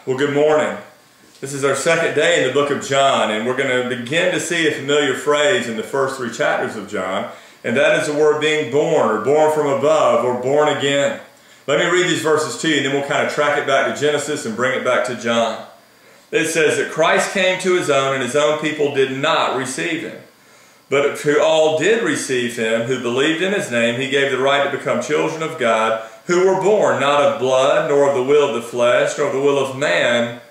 Well, good morning. This is our second day in the book of John, and we're going to begin to see a familiar phrase in the first 3 chapters of John, and that is the word being born, or born from above, or born again. Let me read these verses to you, and then we'll kind of track it back to Genesis and bring it back to John. It says that Christ came to his own, and his own people did not receive him. But to all did receive him, who believed in his name, he gave the right to become children of God, who were born not of blood, nor of the will of the flesh, nor of the will of man,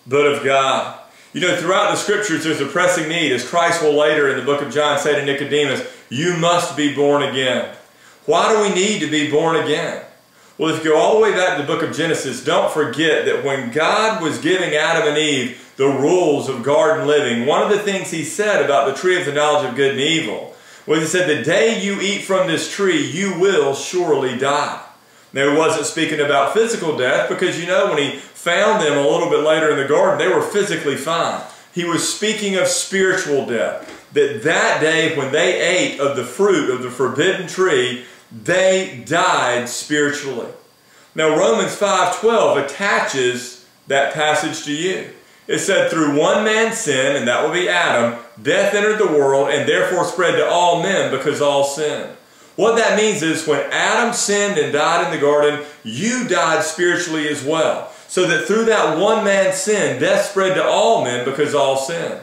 but of God. You know, throughout the Scriptures there's a pressing need, as Christ will later in the book of John say to Nicodemus, you must be born again. Why do we need to be born again? Well, if you go all the way back to the book of Genesis, don't forget that when God was giving Adam and Eve the rules of garden living, one of the things he said about the tree of the knowledge of good and evil was he said, the day you eat from this tree, you will surely die. Now, he wasn't speaking about physical death because, you know, when he found them a little bit later in the garden, they were physically fine. He was speaking of spiritual death. That day when they ate of the fruit of the forbidden tree, they died spiritually. Now, Romans 5:12 attaches that passage to you. It said, through one man's sin, and that will be Adam, death entered the world and therefore spread to all men because all sinned. What that means is when Adam sinned and died in the garden, you died spiritually as well. So that through that one man's sin, death spread to all men because all sinned.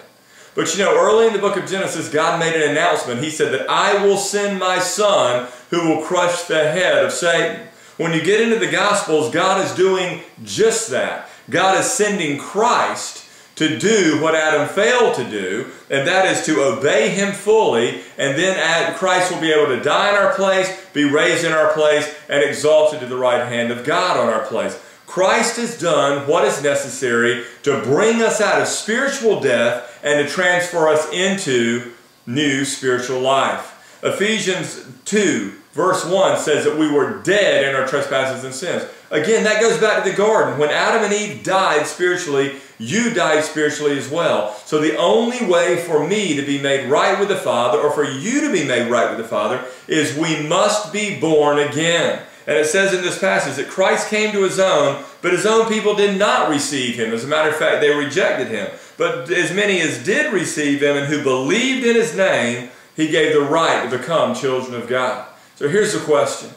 But you know, early in the book of Genesis, God made an announcement. He said that I will send my Son who will crush the head of Satan. When you get into the Gospels, God is doing just that. God is sending Christ to do what Adam failed to do, and that is to obey him fully, and then Christ will be able to die in our place, be raised in our place, and exalted to the right hand of God on our place. Christ has done what is necessary to bring us out of spiritual death and to transfer us into new spiritual life. Ephesians 2 verse 1 says that we were dead in our trespasses and sins. Again, that goes back to the garden. When Adam and Eve died spiritually, you died spiritually as well. So the only way for me to be made right with the Father, or for you to be made right with the Father, is we must be born again. And it says in this passage that Christ came to his own, but his own people did not receive him. As a matter of fact, they rejected him. But as many as did receive him and who believed in his name, he gave the right to become children of God. So here's the question.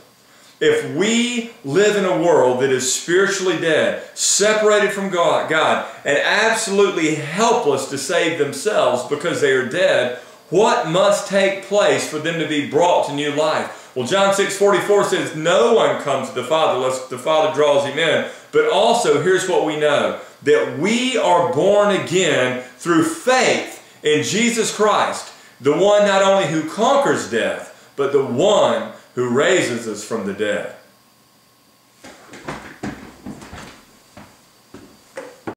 If we live in a world that is spiritually dead, separated from God, and absolutely helpless to save themselves because they are dead, what must take place for them to be brought to new life? Well, John 6:44 says, no one comes to the Father unless the Father draws him in. But also, here's what we know, that we are born again through faith in Jesus Christ, the one not only who conquers death, but the one who raises us from the dead.